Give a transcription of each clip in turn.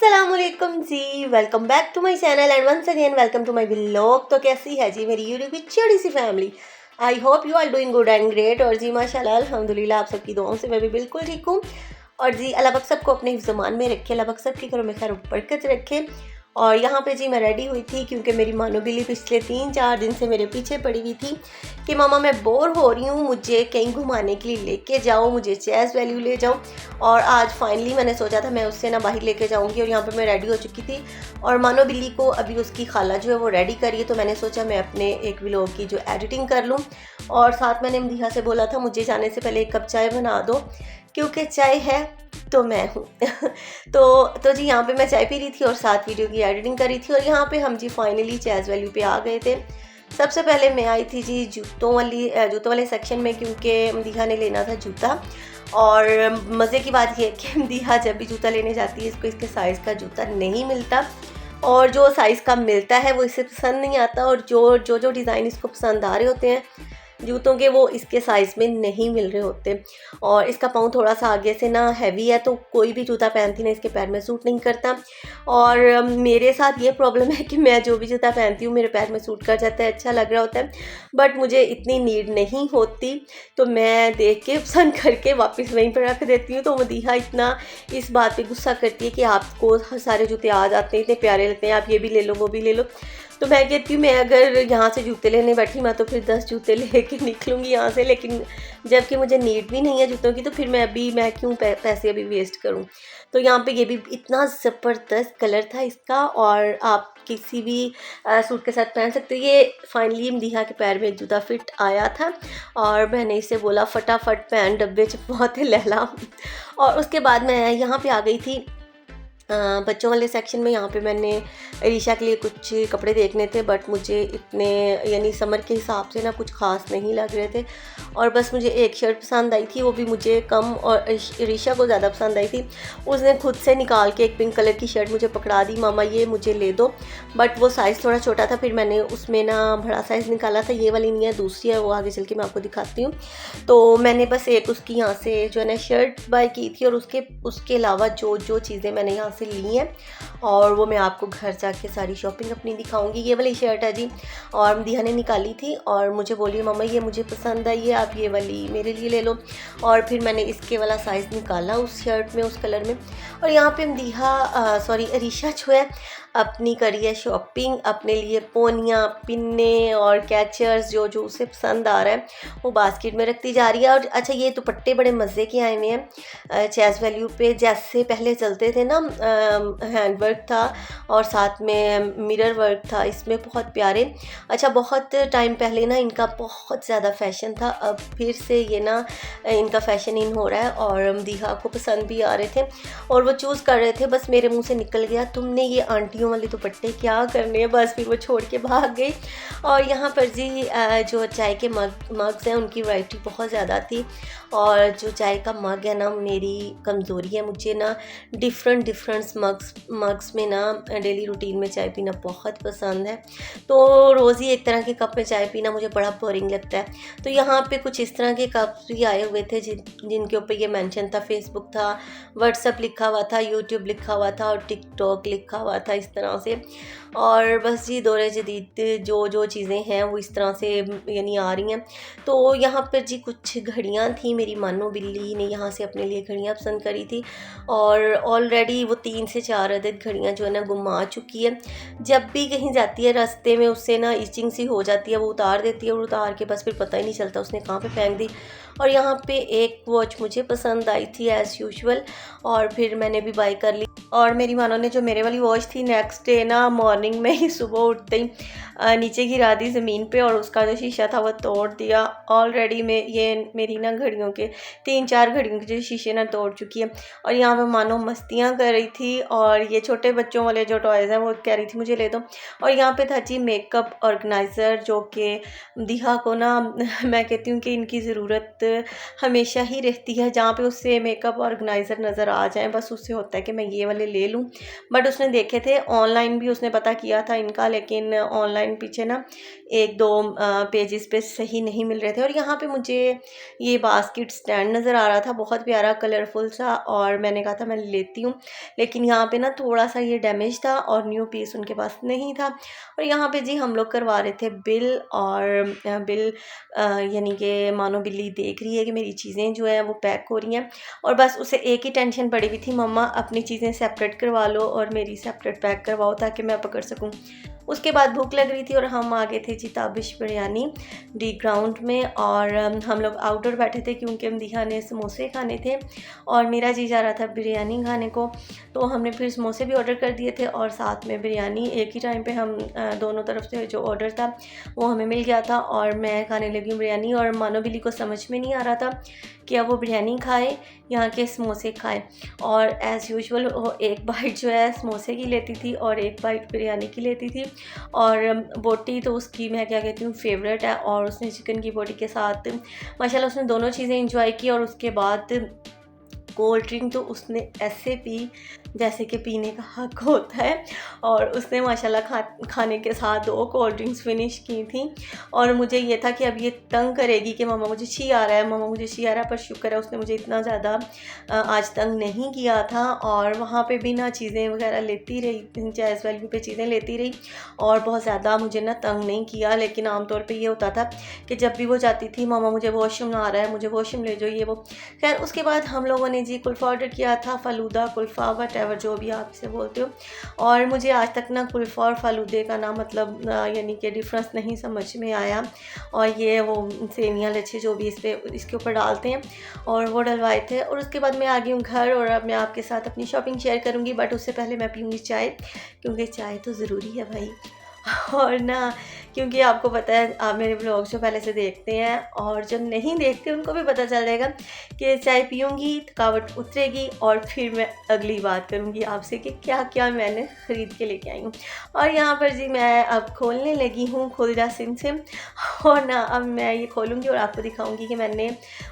अस्सलामुअलैकुम जी, welcome back to my channel and once again welcome to my vlog. तो कैसी है जी मेरी यूट्यूब की छोटी सी फैमिली। I hope you are doing good and great. और जी माशाल्लाह अल्हम्दुलिल्लाह आप सबकी दुआओं से मैं भी बिल्कुल ठीक हूँ। और जी अल्लाह पाक सबको अपने ज़मान में रखे, अल्लाह पाक सबके घरों में खैर बरकत रखे। और यहाँ पे जी मैं रेडी हुई थी क्योंकि मेरी मानो बिल्ली पिछले 3-4 दिन से मेरे पीछे पड़ी हुई थी कि मामा मैं बोर हो रही हूँ, मुझे कहीं घुमाने के लिए लेके जाओ, मुझे चेस वैल्यू ले जाओ। और आज फाइनली मैंने सोचा था मैं उससे ना बाहर लेके जाऊँगी। और यहाँ पे मैं रेडी हो चुकी थी और मानो बिल्ली को अभी उसकी खाला जो है वो रेडी करी है। तो मैंने सोचा मैं अपने एक व्लॉग की जो एडिटिंग कर लूँ। और साथ मैंने मदीहा से बोला था मुझे जाने से पहले 1 कप चाय बना दो क्योंकि चाय है तो मैं हूँ। तो जी यहाँ पे मैं चाय पी रही थी और साथ वीडियो की एडिटिंग कर रही थी। और यहाँ पे हम जी फाइनली चेस वैल्यू पे आ गए थे। सबसे पहले मैं आई थी जी जूतों वाले सेक्शन में क्योंकि मदीहा ने लेना था जूता। और मज़े की बात यह है कि मदीहा जब भी जूता लेने जाती है इसको इसके साइज़ का जूता नहीं मिलता। और जो साइज़ का मिलता है वो इसे पसंद नहीं आता। और जो डिज़ाइन इसको पसंद आ रहे होते हैं जूतों के वो इसके साइज़ में नहीं मिल रहे होते। और इसका पाँव थोड़ा सा आगे से ना हैवी है तो कोई भी जूता पहनती ना इसके पैर में सूट नहीं करता। और मेरे साथ ये प्रॉब्लम है कि मैं जो भी जूता पहनती हूँ मेरे पैर में सूट कर जाता है, अच्छा लग रहा होता है, बट मुझे इतनी नीड नहीं होती। तो मैं देख के पसंद करके वापस वहीं पर रख देती हूँ। तो मदीहा इतना इस बात पे गुस्सा करती है कि आपको सारे जूते आ जाते हैं, इतने प्यारे लगते हैं, आप ये भी ले लो वो भी ले लो। तो मैं कहती हूँ मैं अगर यहाँ से जूते लेने बैठी मैं तो फिर 10 जूते लेके निकलूँगी यहाँ से। लेकिन जबकि मुझे नीड भी नहीं है जूतों की तो फिर मैं क्यों पैसे अभी वेस्ट करूँ। तो यहाँ पे ये भी इतना ज़बरदस्त कलर था इसका और आप किसी भी सूट के साथ पहन सकते हो। ये फाइनली मदीहा के पैर में एक जूता फिट आया था और मैंने इसे बोला फटाफट पहन, डब्बे च बहुत है लहला। और उसके बाद मैं यहाँ पे आ गई थी बच्चों वाले सेक्शन में। यहाँ पे मैंने ईशा के लिए कुछ कपड़े देखने थे बट मुझे इतने यानी समर के हिसाब से ना कुछ ख़ास नहीं लग रहे थे। और बस मुझे एक शर्ट पसंद आई थी, वो भी मुझे कम और ईशा को ज़्यादा पसंद आई थी। उसने खुद से निकाल के एक पिंक कलर की शर्ट मुझे पकड़ा दी, मामा ये मुझे ले दो। बट वो साइज़ थोड़ा छोटा था, फिर मैंने उसमें ना बड़ा साइज़ निकाला था। ये वाली नहीं है, दूसरी है, वो आगे चल के मैं आपको दिखाती हूँ। तो मैंने बस एक उसकी यहाँ से जो है ना शर्ट बाय की थी और उसके अलावा जो चीज़ें मैंने यहाँ से ली हैं और वो मैं आपको घर जाके सारी शॉपिंग अपनी दिखाऊंगी। ये वाली शर्ट है जी और मदीहा ने निकाली थी और मुझे बोली मम्मा ये मुझे पसंद आई है, आप ये वाली मेरे लिए ले लो। और फिर मैंने इसके वाला साइज़ निकाला उस शर्ट में, उस कलर में। और यहाँ पे मदीहा सॉरी अरीशा जो है अपनी करी है शॉपिंग, अपने लिए पोनियाँ, पिन्ने और कैचर्स जो उसे पसंद आ रहा है वो बास्केट में रखती जा रही है। और अच्छा ये दुपट्टे बड़े मज़े के आए हुए हैं चेस वैल्यू पे, जैसे पहले चलते थे ना, हैंड वर्क था और साथ में मिरर वर्क था इसमें, बहुत प्यारे। अच्छा बहुत टाइम पहले ना इनका बहुत ज़्यादा फ़ैशन था, अब फिर से ये ना इनका फ़ैशन इन हो रहा है और मदीहा को पसंद भी आ रहे थे और वो चूज़ कर रहे थे। बस मेरे मुंह से निकल गया तुमने ये आंटियों वाले दुपट्टे क्या करने हैं, बस फिर वो छोड़ के भाग गई। और यहाँ पर जी जो चाय के मग्स हैं उनकी वैरायटी बहुत ज़्यादा थी। और जो चाय का मग है ना मेरी कमज़ोरी है, मुझे ना डिफरेंट मग्स में ना डेली रूटीन में चाय पीना बहुत पसंद है। तो रोज़ ही एक तरह के कप में चाय पीना मुझे बड़ा बोरिंग लगता है। तो यहाँ पे कुछ इस तरह के कप्स भी आए हुए थे जिनके ऊपर ये मेंशन था, फेसबुक था, व्हाट्सएप लिखा हुआ था, यूट्यूब लिखा हुआ था और टिकटॉक लिखा हुआ था इस तरह से। और बस जी दौरे जदीद जो चीज़ें हैं वो इस तरह से यानी आ रही हैं। तो यहाँ पर जी कुछ घड़ियाँ थी, मेरी मानो बिल्ली ने यहाँ से अपने लिए घड़ियाँ पसंद करी थी और ऑलरेडी वो 3 से 4 अदद घड़ियाँ जो है ना गुमा चुकी है। जब भी कहीं जाती है रास्ते में उससे ना इचिंग सी हो जाती है, वो उतार देती है और उतार के बस फिर पता ही नहीं चलता उसने कहाँ पे फेंक दी। और यहाँ पे एक वॉच मुझे पसंद आई थी एज़ यूजुअल और फिर मैंने भी बाय कर ली। और मेरी मानो ने जो मेरे वाली वॉच थी नेक्स्ट डे ना मॉर्निंग में ही सुबह उठते ही नीचे गिरा दी ज़मीन पे और उसका जो शीशा था वो तोड़ दिया। ऑलरेडी में ये मेरी ना घड़ियों के 3-4 घड़ियों के जो शीशे ना तोड़ चुकी है। और यहाँ पे मानो मस्तियाँ कर रही थी और ये छोटे बच्चों वाले जो टॉयज़ हैं वो कह रही थी मुझे ले दो। और यहाँ पे था जी मेकअप ऑर्गेनाइज़र जो कि मदीहा को ना मैं कहती हूँ कि इनकी ज़रूरत हमेशा ही रहती है, जहाँ पे उससे मेकअप ऑर्गेनाइज़र नज़र आ जाए बस उससे होता है कि मैं ये वाले ले लूँ। बट उसने देखे थे ऑनलाइन भी, उसने पता किया था इनका, लेकिन ऑनलाइन पीछे ना 1-2 पेजेस पे सही नहीं मिल रहे थे। और यहाँ पे मुझे ये बास्केट स्टैंड नज़र आ रहा था, बहुत प्यारा कलरफुल सा, और मैंने कहा था मैं लेती हूँ। लेकिन यहाँ पे ना थोड़ा सा ये डैमेज था और न्यू पीस उनके पास नहीं था। और यहाँ पे जी हम लोग करवा रहे थे बिल, और बिल यानी कि मानो बिल्ली देख रही है कि मेरी चीज़ें जो है वो पैक हो रही हैं, और बस उसे एक ही टेंशन पड़ी हुई थी, मम्मा अपनी चीज़ें सेपरेट करवा लो और मेरी सेपरेट पैक करवाओ ताकि मैं पकड़ सकूं। उसके बाद भूख लग रही थी और हम आ गए थे जी ताबिश बिरयानी डी ग्राउंड में, और हम लोग आउटडोर बैठे थे क्योंकि मदीहा ने समोसे खाने थे और मेरा जी जा रहा था बिरयानी खाने को। तो हमने फिर समोसे भी ऑर्डर कर दिए थे और साथ में बिरयानी, एक ही टाइम पे हम दोनों तरफ से जो ऑर्डर था वो हमें मिल गया था। और मैं खाने लगी हूँ बिरयानी, और मानो बिल्ली को समझ में नहीं आ रहा था कि अब वो बिरयानी खाए यहाँ के समोसे खाए। और एज़ यूजुअल वो एक बाइट जो है समोसे की लेती थी और एक बाइट बिरयानी की लेती थी। और बोटी तो उसकी मैं क्या कहती हूँ फेवरेट है, और उसने चिकन की बोटी के साथ माशाल्लाह उसने दोनों चीज़ें इंजॉय की। और उसके बाद कोल्ड ड्रिंक तो उसने ऐसे पी जैसे कि पीने का हक होता है, और उसने माशाल्लाह खाने के साथ 2 कोल्ड ड्रिंक्स फिनिश की थी। और मुझे ये था कि अब ये तंग करेगी कि मम्मा मुझे छी आ रहा है, मम्मा मुझे छी आ रहा है, पर शुक्र है उसने मुझे इतना ज़्यादा आज तंग नहीं किया था। और वहाँ पे भी ना चीज़ें वगैरह लेती रही, जायज़ वैल्यू पे चीज़ें लेती रही, और बहुत ज़्यादा मुझे ना तंग नहीं किया। लेकिन आमतौर पर ये होता था कि जब भी वो जाती थी, मम्मा मुझे वॉशरूम आ रहा है, मुझे वॉशरूम ले जाओ, ये वो। खैर उसके बाद हम लोगों ने जी कुल्फ़ा ऑर्डर किया था, फ़ालूदा कुल्फ़ा वट एवर जो भी आप इसे बोलते हो। और मुझे आज तक ना कुल्फ़ा और फ़ालूदे का ना मतलब यानी कि डिफरेंस नहीं समझ में आया। और ये वो सेवियाँ लच्छे जो भी इसके ऊपर डालते हैं, और वो डलवाए थे। और उसके बाद मैं आ गई हूँ घर, और अब मैं आपके साथ अपनी शॉपिंग शेयर करूँगी, बट उससे पहले मैं पीऊँगी चाय, क्योंकि चाय तो ज़रूरी है भाई। और ना क्योंकि आपको पता है, आप मेरे ब्लॉग्स जो पहले से देखते हैं और जो नहीं देखते उनको भी पता चल जाएगा कि चाय पीऊँगी थकावट उतरेगी, और फिर मैं अगली बात करूँगी आपसे कि क्या क्या मैंने ख़रीद के लेके आई हूँ। और यहाँ पर जी मैं अब खोलने लगी हूँ खुल जा सिम सिम, और ना अब मैं ये खोलूँगी और आपको दिखाऊँगी कि मैंने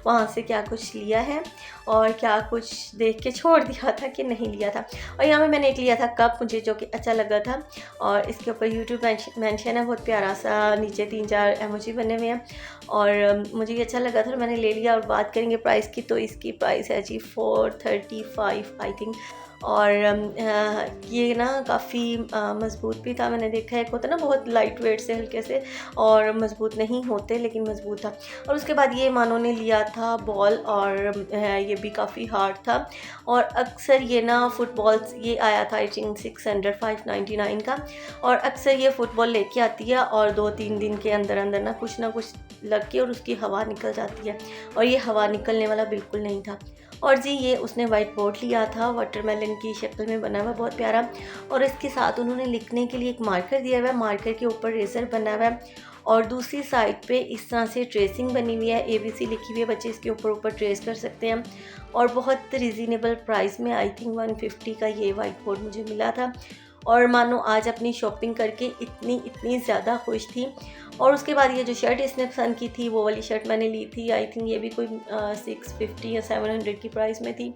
वहाँ से क्या कुछ लिया है और क्या कुछ देख के छोड़ दिया था कि नहीं लिया था। और यहाँ पे मैंने एक लिया था कप, मुझे जो कि अच्छा लगा था, और इसके ऊपर यूट्यूब मेंशन है, बहुत प्यारा सा, नीचे 3-4 इमोजी बने हुए हैं, और मुझे ये अच्छा लगा था, मैंने ले लिया। और बात करेंगे प्राइस की, तो इसकी प्राइस है जी 435 आई थिंक। और ये ना काफ़ी मज़बूत भी था, मैंने देखा है, एक होता है ना बहुत लाइट वेट से हल्के से, और मज़बूत नहीं होते लेकिन मज़बूत था। और उसके बाद ये मानो ने लिया था बॉल, और ये भी काफ़ी हार्ड था। और अक्सर ये ना फुटबॉल्स, ये आया था आई थिंक 599 का, और अक्सर ये फ़ुटबॉल लेके आती है और 2-3 दिन के अंदर अंदर ना कुछ लग के और उसकी हवा निकल जाती है, और ये हवा निकलने वाला बिल्कुल नहीं था। और जी ये उसने वाइट बोर्ड लिया था, वाटरमेलन की शक्ल में बना हुआ, बहुत प्यारा। और इसके साथ उन्होंने लिखने के लिए एक मार्कर दिया हुआ है, मार्कर के ऊपर रेज़र बना हुआ है, और दूसरी साइड पे इस तरह से ट्रेसिंग बनी हुई है, ABC लिखी हुई है, बच्चे इसके ऊपर ट्रेस कर सकते हैं। और बहुत रिजनेबल प्राइस में, आई थिंक 150 का ये वाइट बोर्ड मुझे मिला था। और मानो आज अपनी शॉपिंग करके इतनी ज़्यादा खुश थी। और उसके बाद ये जो शर्ट इसने पसंद की थी, वो वाली शर्ट मैंने ली थी, आई थिंक ये भी कोई 650 या 700 की प्राइस में थी,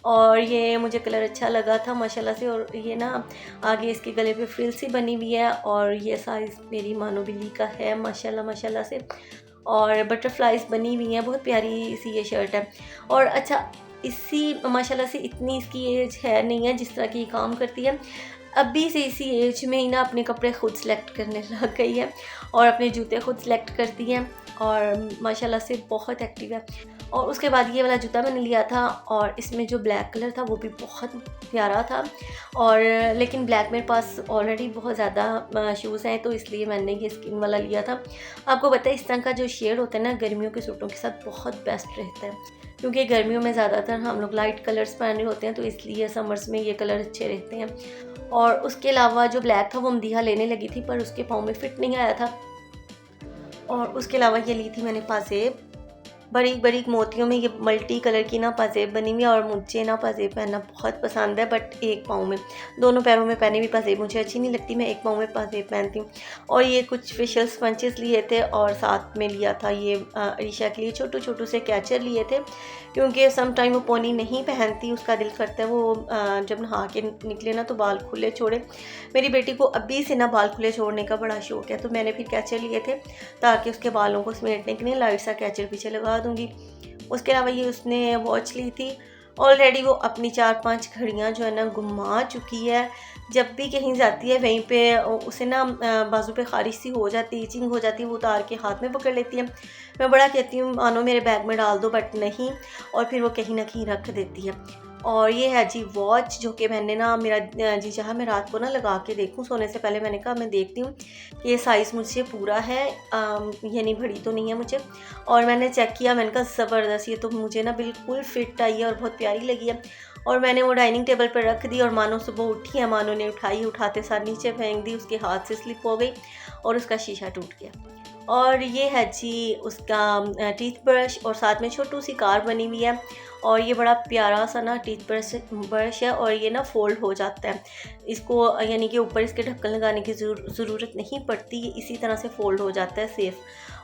और ये मुझे कलर अच्छा लगा था माशाल्लाह से। और ये ना आगे इसके गले पे फ्रिल सी बनी हुई है, और ये साइज़ मेरी मानो बिल्ली का है माशाल्लाह से, और बटरफ्लाइज बनी हुई हैं, बहुत प्यारी सी ये शर्ट है। और अच्छा इसी माशाल्लाह से इतनी इसकी एज है नहीं है जिस तरह की काम करती है, अभी से इसी एज में ही ना अपने कपड़े खुद सेलेक्ट करने लग गई है, और अपने जूते खुद सेलेक्ट करती हैं, और माशाल्लाह से बहुत एक्टिव है। और उसके बाद ये वाला जूता मैंने लिया था, और इसमें जो ब्लैक कलर था वो भी बहुत प्यारा था, और लेकिन ब्लैक मेरे पास ऑलरेडी बहुत ज़्यादा शूज़ हैं, तो इसलिए मैंने ये स्किन वाला लिया था। आपको पता है इस तरह का जो शेड होता है ना गर्मियों के सूटों के साथ बहुत बेस्ट रहता है, क्योंकि गर्मियों में ज़्यादातर हम लोग लाइट कलर्स पहन रहे होते हैं, तो इसलिए समर्स में ये कलर अच्छे रहते हैं। और उसके अलावा जो ब्लैक था वो मदीहा लेने लगी थी, पर उसके पाँव में फिट नहीं आया था। और उसके अलावा ये ली थी मैंने पाजेब, बारीक बारीक मोतियों में ये मल्टी कलर की ना पाजेब बनी हुई है। और मुझे ना पाजेब पहनना बहुत पसंद है, बट एक पाँव में, दोनों पैरों में पहने हुई पाजेब मुझे अच्छी नहीं लगती, मैं एक पाँव में पाजेब पहनती हूँ। और ये कुछ फेशियल स्पंचेस लिए थे और साथ में लिया था ये अरीशा के लिए छोटू छोटू से कैचर लिए थे, क्योंकि सम टाइम वो पोनी नहीं पहनती, उसका दिल करता है वो जब नहा के निकले ना तो बाल खुले छोड़े। मेरी बेटी को अभी से ना बाल खुले छोड़ने का बड़ा शौक है, तो मैंने फिर कैचर लिए थे ताकि उसके बालों को समेटने के लिए लाइट सा कैचर पीछे लगा दूंगी। उसके अलावा ये उसने वॉच ली थी। ऑलरेडी वो अपनी 4-5 घड़ियाँ जो है ना घुमा चुकी है। जब भी कहीं जाती है वहीं पे उसे ना बाजू पे ख़ारिश सी हो जाती है, इचिंग हो जाती है, वो उतार के हाथ में पकड़ लेती है। मैं बड़ा कहती हूँ मानो मेरे बैग में डाल दो, बट नहीं, और फिर वो कहीं ना कहीं रख देती है। और ये है जी वॉच, जो कि मैंने ना, मेरा जी चाहा मैं रात को ना लगा के देखूं सोने से पहले। मैंने कहा मैं देखती हूँ कि ये साइज़ मुझसे पूरा है, यानी बड़ी तो नहीं है मुझे। और मैंने चेक किया, मैंने कहा ज़बरदस्त, ये तो मुझे ना बिल्कुल फिट आई है और बहुत प्यारी लगी है। और मैंने वो डाइनिंग टेबल पर रख दी और मानो सुबह उठी है, मानो ने उठाई, उठाते साथ नीचे फेंक दी, उसके हाथ से स्लिप हो गई और उसका शीशा टूट गया। और ये है जी उसका टीथ ब्रश, और साथ में छोटू सी कार बनी हुई है। और ये बड़ा प्यारा सा ना टीथ ब्रश है, और ये ना फोल्ड हो जाता है, इसको यानी कि ऊपर इसके ढक्कन लगाने की ज़रूरत नहीं पड़ती, ये इसी तरह से फोल्ड हो जाता है सेफ़।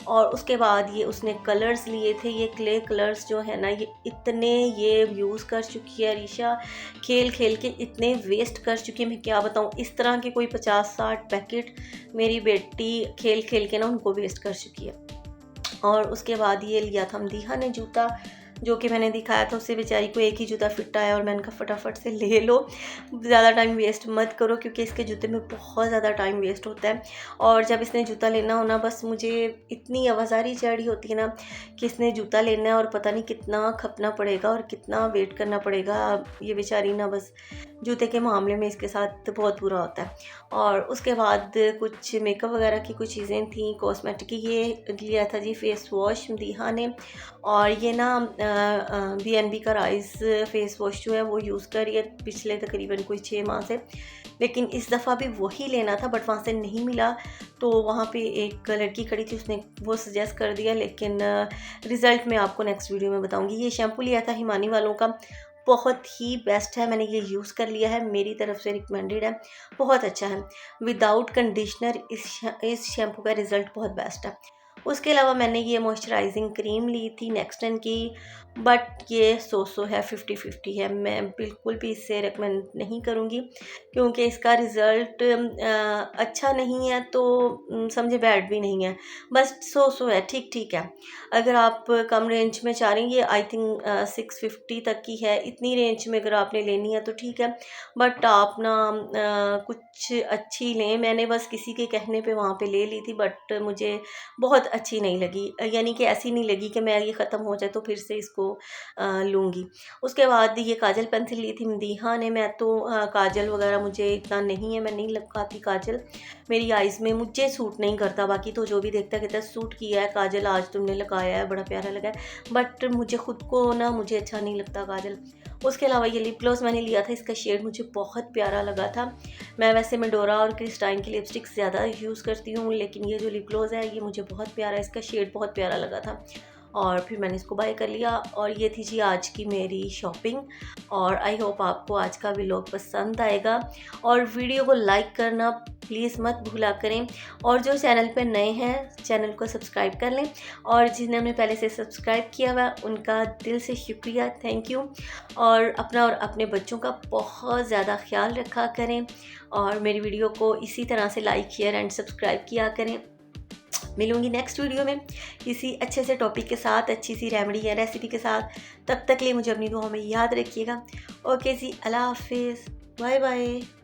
और उसके बाद ये उसने कलर्स लिए थे, ये क्ले कलर्स जो है ना, ये इतने ये यूज़ कर चुकी है अरीशा, खेल खेल के इतने वेस्ट कर चुकी है, मैं क्या बताऊँ। इस तरह के कोई 50-60 पैकेट मेरी बेटी खेल खेल के ना उनको वेस्ट कर चुकी है। और उसके बाद ये लिया था मदीहा ने जूता, जो कि मैंने दिखाया था, उससे बेचारी को एक ही जूता फिट आया और मैंने कहा फटाफट से ले लो, ज़्यादा टाइम वेस्ट मत करो, क्योंकि इसके जूते में बहुत ज़्यादा टाइम वेस्ट होता है। और जब इसने जूता लेना हो ना, बस मुझे इतनी आवाज़ारी चढ़ी होती है ना कि इसने जूता लेना है और पता नहीं कितना खपना पड़ेगा और कितना वेट करना पड़ेगा। ये बेचारी ना बस जूते के मामले में इसके साथ बहुत बुरा होता है। और उसके बाद कुछ मेकअप वगैरह की कुछ चीज़ें थी कॉस्मेटिक की। ये लिया था जी फेस वॉश मदीहा ने, और ये ना BNB का राइस फेस वॉश जो है वो यूज़ कर रही है पिछले तकरीबन कोई 6 माह से, लेकिन इस दफ़ा भी वही लेना था बट वहाँ से नहीं मिला। तो वहाँ पे एक लड़की खड़ी थी, उसने वो सजेस्ट कर दिया, लेकिन रिज़ल्ट मैं आपको नेक्स्ट वीडियो में बताऊँगी। ये शैम्पू लिया था हिमानी वालों का, बहुत ही बेस्ट है, मैंने ये यूज़ कर लिया है, मेरी तरफ से रिकमेंडेड है, बहुत अच्छा है। विदाउट कंडीशनर इस शैम्पू का रिज़ल्ट बहुत बेस्ट है। उसके अलावा मैंने ये मॉइस्चराइजिंग क्रीम ली थी नेक्सटन की, बट ये सो है, 50-50 है, मैं बिल्कुल भी इससे रिकमेंड नहीं करूँगी, क्योंकि इसका रिज़ल्ट अच्छा नहीं है, तो समझे बैड भी नहीं है, बस सो है, ठीक ठीक है। अगर आप कम रेंज में चाह रही हैं, ये आई थिंक 650 तक की है, इतनी रेंज में अगर आपने लेनी है तो ठीक है, बट आप ना कुछ अच्छी लें। मैंने बस किसी के कहने पे वहाँ पे ले ली थी, बट मुझे बहुत अच्छी नहीं लगी, यानी कि ऐसी नहीं लगी कि मैं ये ख़त्म हो जाए तो फिर से इसको लूँगी। उसके बाद ये काजल पेंसिल ली थी मदीहा ने। मैं तो काजल वगैरह मुझे इतना नहीं है, मैं नहीं लगाती काजल, मेरी आइज़ में मुझे सूट नहीं करता। बाकी तो जो भी देखता कहता है सूट किया है काजल, आज तुमने लगाया है, बड़ा प्यारा लगा है, बट मुझे ख़ुद को ना मुझे अच्छा नहीं लगता काजल। उसके अलावा ये लिप ग्लॉस मैंने लिया था, इसका शेड मुझे बहुत प्यारा लगा था। मैं वैसे मेडोरा और क्रिस्टाइन की लिपस्टिक ज़्यादा यूज़ करती हूँ, लेकिन ये जो लिप ग्लॉस है ये मुझे बहुत प्यारा है, इसका शेड बहुत प्यारा लगा था, और फिर मैंने इसको बाय कर लिया। और ये थी जी आज की मेरी शॉपिंग, और आई होप आपको आज का व्लॉग पसंद आएगा। और वीडियो को लाइक करना प्लीज़ मत भूला करें, और जो चैनल पर नए हैं चैनल को सब्सक्राइब कर लें, और जिन्होंने पहले से सब्सक्राइब किया हुआ उनका दिल से शुक्रिया, थैंक यू। और अपना और अपने बच्चों का बहुत ज़्यादा ख्याल रखा करें, और मेरी वीडियो को इसी तरह से लाइक शेयर एंड सब्सक्राइब किया करें। मिलूंगी नेक्स्ट वीडियो में किसी अच्छे से टॉपिक के साथ, अच्छी सी रेमेडी या रेसिपी के साथ। तब तक लिए मुझे अपनी दुआओं में याद रखिएगा। ओके जी, अल्लाह हाफिज़, बाय बाय।